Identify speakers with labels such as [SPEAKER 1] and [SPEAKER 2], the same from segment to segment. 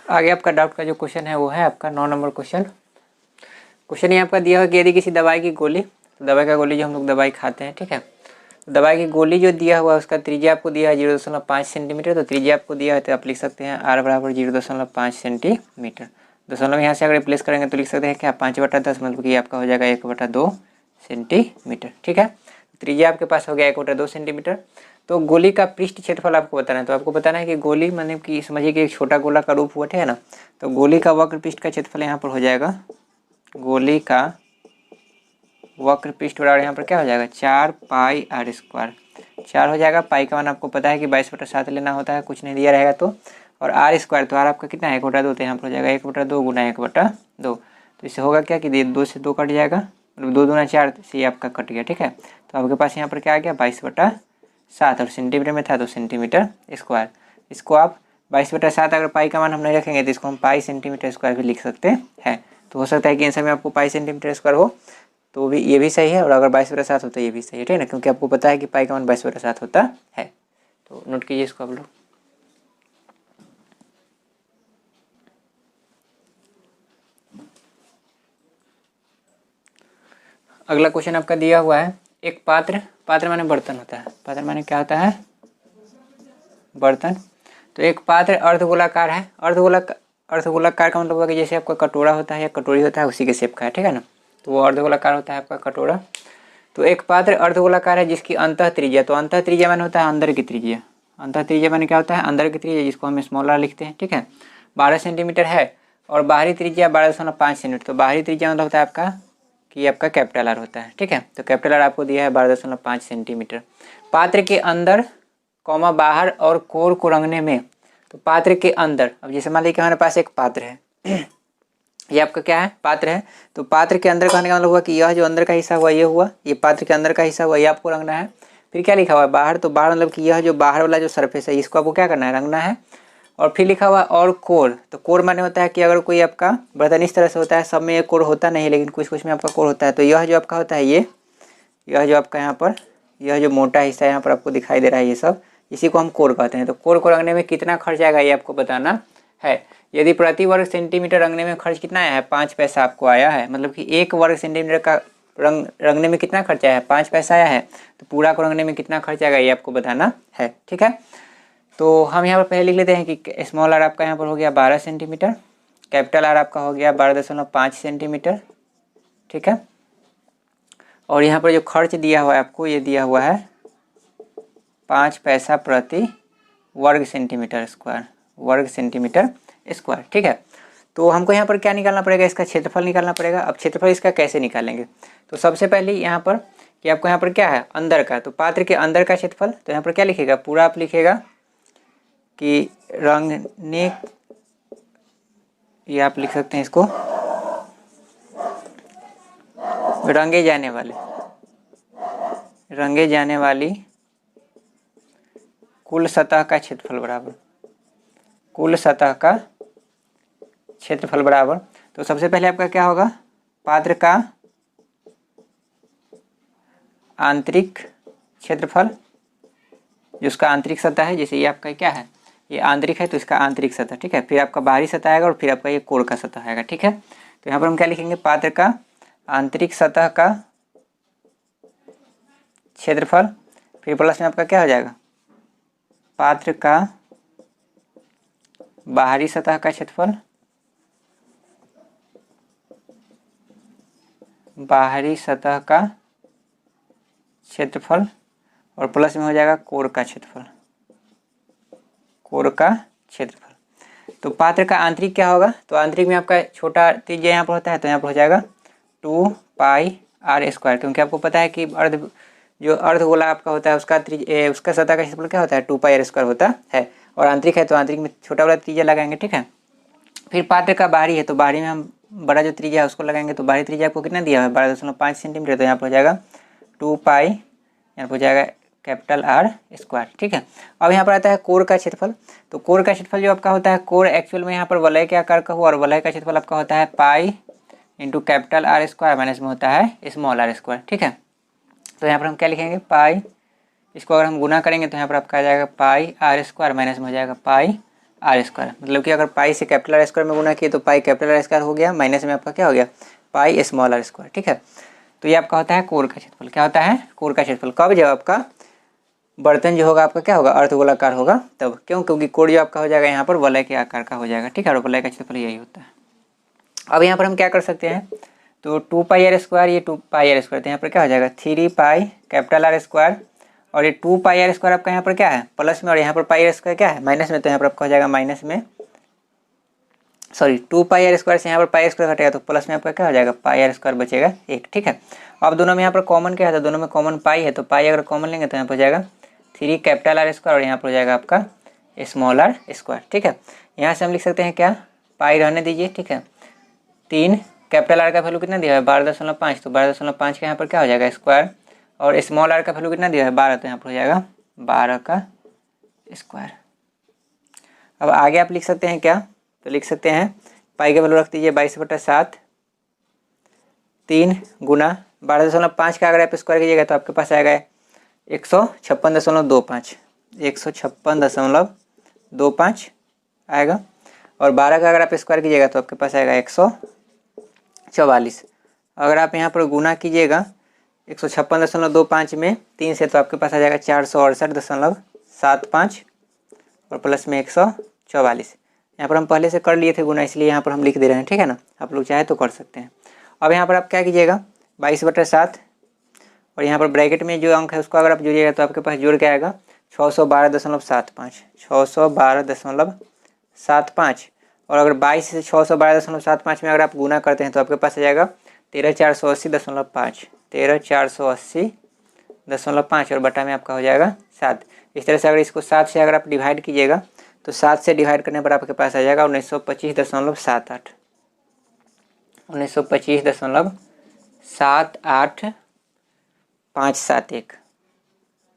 [SPEAKER 1] आगे आपका डाउट का जो क्वेश्चन है वो है आपका 9 नंबर क्वेश्चन। क्वेश्चन ये आपका दिया हुआ कि यदि किसी दवाई की गोली, तो दवाई का गोली जो हम लोग दवाई खाते हैं, ठीक है, तो दवाई की गोली जो दिया हुआ है उसका त्रिज्या आपको दिया है 0.5 सेंटीमीटर। तो त्रिज्या आपको दिया है तो आप लिख सकते हैं r बराबर 0.5 सेंटीमीटर। दशमलव यहाँ से अगर रिप्लेस करेंगे तो लिख सकते हैं क्या 5/10, मतलब कि आपका हो जाएगा 1/2 सेंटीमीटर, ठीक है। त्रिज्या आपके पास हो गया 1/2 सेंटीमीटर। तो गोली का पृष्ठ क्षेत्रफल आपको बताना है। तो आपको बताना है कि गोली मतलब कि समझिए कि एक छोटा गोला का रूप हुआ, ठीक है ना। तो गोली का वक्र पृष्ठ का क्षेत्रफल यहाँ पर हो जाएगा, गोली का वक्र पृष्ठ बराबर यहाँ पर क्या हो जाएगा 4πr²। 4 हो जाएगा, पाई का मान आपको पता है कि 22/7 लेना होता है, कुछ नहीं दिया रहेगा तो। और r², तो r आपका कितना है 1/2, तो यहाँ पर हो जाएगा 1/2 गुना 1/2। तो इससे होगा क्या कि 2 से 2 कट जाएगा, मतलब 2 दूना 4 से ये आपका कट गया, ठीक है। तो आपके पास यहाँ पर क्या आ गया 22/7, और सेंटीमीटर में था तो सेंटीमीटर स्क्वायर। इसको आप 22/7, अगर पाई का मान हम नहीं रखेंगे तो इसको हम पाई सेंटीमीटर स्क्वायर भी लिख सकते हैं। तो हो सकता है कि आंसर में आपको पाई सेंटीमीटर स्क्वायर हो तो भी ये भी सही है, और अगर 22/7 होता है ये भी सही है, ठीक है ना, क्योंकि आपको पता है कि पाई का मान 22/7 होता है। तो नोट कीजिए इसको आप लोग। अगला क्वेश्चन आपका दिया हुआ है, एक पात्र, पात्र माने बर्तन होता है, पात्र माने क्या होता है बर्तन। तो एक पात्र अर्धगोलाकार है, अर्धगोलाकार का मतलब होगा कि जैसे आपका कटोरा होता है या कटोरी होता है उसी के शेप का है, ठीक है ना। तो वो अर्धगोलाकार होता है आपका कटोरा। तो एक पात्र अर्धगोलाकार है जिसकी अंतः त्रिज्या, तो अंतः त्रिज्या माने होता है अंदर की त्रिज्या, अंतः त्रिज्या माने क्या होता है अंदर की त्रिज्या, जिसको हम स्मॉल r लिखते हैं, ठीक है, 12 सेंटीमीटर है। और बाहरी त्रिज्या 12.5 सेंटीमीटर। तो बाहरी त्रिज्या मतलब होता है आपका कि आपका कैपिटल R होता है, ठीक है। तो कैपिटल R आपको दिया है 12.5 सेंटीमीटर। पात्र के अंदर कौमा बाहर और कोर को रंगने में, तो पात्र के अंदर, अब जैसे मान लीजिए कि हमारे पास एक पात्र है ये आपका क्या है पात्र है। तो पात्र के अंदर कहने का मतलब हुआ कि यह जो अंदर का हिस्सा हुआ ये हुआ, ये पात्र के अंदर का हिस्सा हुआ, ये आपको रंगना है। फिर क्या लिखा हुआ है बाहर, तो बाहर मतलब कि यह जो बाहर वाला जो सरफेस है इसको आपको क्या करना है रंगना है। और फिर लिखा हुआ और कोर, तो कोर माने होता है कि अगर कोई आपका बर्तन इस तरह से होता है, सब में कोर होता नहीं लेकिन कुछ कुछ में आपका कोर होता है। तो यह जो आपका होता है यह जो आपका यहाँ पर यह जो मोटा हिस्सा यहाँ पर आपको दिखाई दे रहा है ये सब, इसी को हम कोर कहते हैं। तो कोर को रंगने में कितना खर्च आएगा ये आपको बताना है। यदि प्रति वर्ग सेंटीमीटर रंगने में खर्च कितना आया है 5 पैसा आपको आया है, मतलब कि 1 वर्ग सेंटीमीटर का रंगने में कितना खर्च आया है 5 पैसा आया है। तो पूरा को रंगने में कितना खर्च आएगा ये आपको बताना है, ठीक है। तो हम यहाँ पर पहले लिख लेते हैं कि स्मॉल r आपका यहाँ पर हो गया 12 सेंटीमीटर, कैपिटल R आपका हो गया 12.5 सेंटीमीटर, ठीक है। और यहाँ पर जो खर्च दिया हुआ है आपको ये दिया हुआ है 5 पैसा प्रति वर्ग सेंटीमीटर स्क्वायर, ठीक है। तो हमको यहाँ पर क्या निकालना पड़ेगा, इसका क्षेत्रफल निकालना पड़ेगा। अब क्षेत्रफल इसका कैसे निकालेंगे, तो सबसे पहले यहाँ पर कि आपको यहाँ पर क्या है अंदर का, तो पात्र के अंदर का क्षेत्रफल, तो यहाँ पर क्या लिखेगा पूरा आप लिखेगा कि रंगने, ये आप लिख सकते हैं इसको रंगे जाने वाली कुल सतह का क्षेत्रफल बराबर, कुल सतह का क्षेत्रफल बराबर। तो सबसे पहले आपका क्या होगा पात्र का आंतरिक क्षेत्रफल, जिसका आंतरिक सतह है, जैसे ये आपका क्या है ये आंतरिक है तो इसका आंतरिक सतह, ठीक है। फिर आपका बाहरी सतह आएगा और फिर आपका ये कोर का सतह आएगा, ठीक है। तो यहाँ पर हम क्या लिखेंगे पात्र का आंतरिक सतह का क्षेत्रफल, फिर प्लस में आपका क्या हो जाएगा पात्र का बाहरी सतह का क्षेत्रफल, बाहरी सतह का क्षेत्रफल, और प्लस में हो जाएगा कोर का क्षेत्रफल, कोर का क्षेत्रफल। तो पात्र का आंतरिक क्या होगा, तो आंतरिक में आपका छोटा त्रिज्या यहाँ पर होता है तो यहाँ पर हो जाएगा 2πr², क्योंकि आपको पता है कि जो अर्धगोला आपका होता है उसका सतह का क्षेत्रफल क्या होता है 2πr² होता है। और आंतरिक है तो आंतरिक में छोटा वाला त्रिज्या लगाएंगे, ठीक है। फिर पात्र का बाहरी है तो बाहरी में हम बड़ा जो त्रिज्या है उसको लगाएंगे, तो बाहरी त्रिज्या आपको कितना दिया है 12.5 सेंटीमीटर, तो यहाँ पर हो जाएगा 2π, यहाँ पर हो जाएगा कैपिटल R², ठीक है। अब यहाँ पर आता है कोर का क्षेत्रफल। तो कोर का क्षेत्रफल जो आपका होता है, कोर एक्चुअल में यहाँ पर वलय के आकार का हुआ, और वलय का क्षेत्रफल आपका होता है pi into capital R² minus में होता है स्मॉल r², ठीक है। तो यहाँ पर हम क्या लिखेंगे पाई, इसको अगर हम गुना करेंगे तो यहाँ पर आपका आ जाएगा पाई R² माइनस में हो जाएगा पाई आर स्क्वायर, मतलब कि अगर पाई से कैपिटल आर स्क्वायर में गुना किए तो पाई कैपिटल आर स्क्वायर हो गया, माइनस में आपका क्या हो गया पाई स्मॉल आर स्क्वायर। ठीक है, तो ये आपका होता है कोर का क्षेत्रफल। क्या होता है कोर का क्षेत्रफल, कब जब आपका बर्तन जो होगा आपका क्या होगा अर्धगोलाकार होगा तब, क्यों क्योंकि कोर जो आपका हो जाएगा यहाँ पर वलय के आकार का हो जाएगा। ठीक है, और वलय का क्षेत्रफल यही होता है। अब यहाँ पर हम क्या कर सकते हैं, तो 2 पाई आर स्क्वायर, ये 2 पाई आर स्क्वायर, तो यहाँ पर क्या हो जाएगा 3 पाई कैपिटल आर स्क्वायर, और ये 2 पाई आर स्क्वायर आपका यहाँ पर क्या है प्लस में, और यहाँ पर पाई आर स्क्वायर क्या है माइनस में, तो यहाँ पर आपका हो जाएगा माइनस में, सॉरी 2 पाई आर स्क्वायर से यहाँ पर पाई स्क्वायर घटेगा तो प्लस में आपका क्या हो जाएगा पाई आर स्क्वायर बचेगा 1। ठीक है, अब दोनों में यहाँ पर कॉमन क्या है, तो दोनों में कॉमन पाई है, तो पाई अगर कॉमन लेंगे तो यहाँ पर हो जाएगा 3 कैपिटल आर स्क्वायर, और यहाँ पर हो जाएगा आपका स्मॉल आर स्क्वायर। ठीक है, यहाँ से हम लिख सकते हैं क्या, पाई रहने दीजिए। ठीक है, 3 कैपिटल आर का वैल्यू कितना दिया है 12.5, तो 12.5 का यहाँ पर क्या हो जाएगा स्क्वायर, और स्मॉल आर का वैल्यू कितना दिया है 12, तो यहाँ पर हो जाएगा 12 का स्क्वायर। अब आगे आप लिख सकते हैं क्या, तो लिख सकते हैं पाई का वैल्यू रख दीजिए 22/7, 3 गुना 12.5 का अगर आप स्क्वायर कीजिएगा तो आपके पास आएगा 156.25, 156.25 आएगा, और 12 का अगर आप स्क्वायर कीजिएगा तो आपके पास आएगा 144। अगर आप यहाँ पर गुना कीजिएगा 156.25 में 3 से तो आपके पास आ जाएगा 468.75, और प्लस में 144। यहाँ पर हम पहले से कर लिए थे गुना, इसलिए यहाँ पर हम लिख दे रहे हैं। ठीक है ना, आप लोग चाहे तो कर सकते हैं। अब यहाँ पर आप क्या कीजिएगा 22/7, और यहाँ पर ब्रैकेट में जो अंक है उसको अगर आप जोड़िएगा तो आपके पास जोड़ के आएगा 612.75, 612.75, और अगर 22 से 612.75 में अगर आप गुना करते हैं तो आपके पास आ जाएगा 13,480.5, 13,480.5, और बटा में आपका हो जाएगा 7। इस तरह से अगर इसको 7 से अगर आप डिवाइड कीजिएगा तो 7 से डिवाइड करने पर आपके पास आ जाएगा 1925.78, 1925.78571,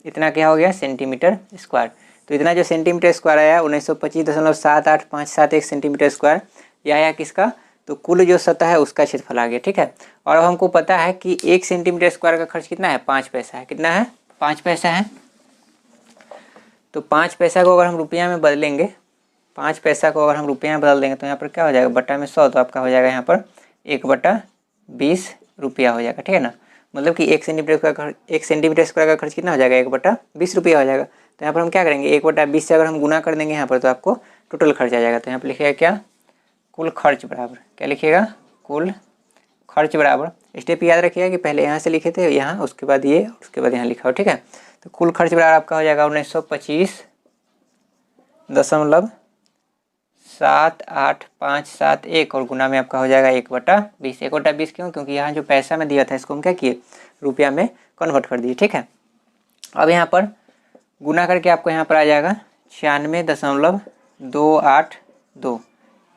[SPEAKER 1] इतना क्या हो गया सेंटीमीटर स्क्वायर। तो इतना जो सेंटीमीटर स्क्वायर आया 1925.78571 सेंटीमीटर स्क्वायर, यह आया किसका, तो कुल जो सतह है उसका क्षेत्रफल आ गया। ठीक है, और अब हमको पता है कि 1 सेंटीमीटर स्क्वायर का खर्च कितना है 5 पैसा है, कितना है 5 पैसा है। तो 5 पैसा को अगर हम रुपया में बदलेंगे, 5 पैसा को अगर हम रुपया में बदल देंगे तो यहाँ पर क्या हो जाएगा बटा में 100, तो आपका हो जाएगा यहाँ पर 1/20 रुपया हो जाएगा। ठीक है ना, मतलब कि 1 सेंटीमीटर स्क्वायर का खर्च कितना हो जाएगा 1/20 रुपया हो जाएगा। तो यहाँ पर हम क्या करेंगे 1/20 से अगर हम गुना कर देंगे यहाँ पर तो आपको टोटल खर्च आ जाएगा। तो यहाँ पर लिखिएगा क्या, कुल खर्च बराबर, क्या लिखिएगा कुल खर्च बराबर, स्टेप याद रखिएगा कि पहले यहाँ से लिखे थे यहाँ, उसके बाद ये, उसके बाद यहाँ लिखा हो। ठीक है, तो कुल खर्च बराबर आपका हो जाएगा 1925.78571, और गुना में आपका हो जाएगा 1/20। 1/20 क्यों, क्योंकि यहाँ जो पैसा में दिया था इसको हम क्या किए रुपया में कन्वर्ट कर दिए। ठीक है, अब यहाँ पर गुना करके आपको यहाँ पर आ जाएगा 96.282,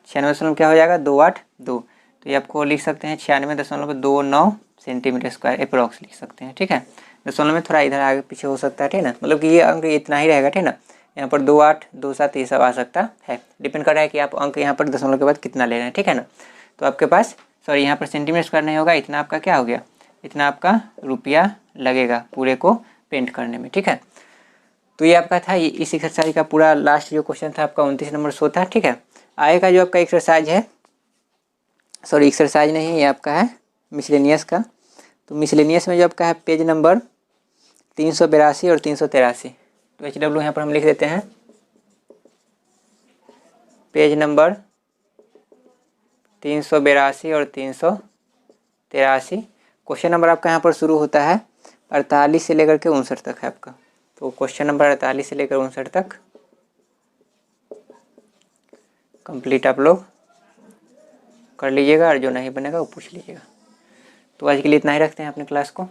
[SPEAKER 1] 96 क्या हो जाएगा 282, तो ये आपको लिख सकते हैं 96.29 सेंटीमीटर स्क्वायर अप्रोक्स लिख सकते हैं। ठीक है, दशमलव में थोड़ा इधर आगे पीछे हो सकता है। ठीक है ना, मतलब कि ये अंक इतना ही रहेगा। ठीक है ना, यहाँ पर 28, 27 ये सब आ सकता है, डिपेंड कर रहा है कि आप अंक यहाँ पर दशमलव के बाद कितना ले रहे हैं। ठीक है ना, तो आपके पास सॉरी यहाँ पर सेंटीमीटर स्क्वायर नहीं होगा, इतना आपका क्या हो गया, इतना आपका रुपया लगेगा पूरे को पेंट करने में। ठीक है, तो ये आपका था इस एक्सरसाइज का पूरा लास्ट जो क्वेश्चन था आपका 29 नंबर शो था। ठीक है, आगे का जो आपका एक्सरसाइज है, सॉरी एक्सरसाइज नहीं ये आपका है मिसलेनियस का, तो मिसलेनियस में जो आपका है पेज नंबर 382 और 383, तो HW यहाँ पर हम लिख देते हैं पेज नंबर 382 और 383। क्वेश्चन नंबर आपका यहाँ पर शुरू होता है 48 से लेकर के 59 तक है आपका, तो क्वेश्चन नंबर 48 से लेकर 59 तक कंप्लीट आप लोग कर लीजिएगा, और जो नहीं बनेगा वो पूछ लीजिएगा। तो आज के लिए इतना ही रखते हैं अपने क्लास को।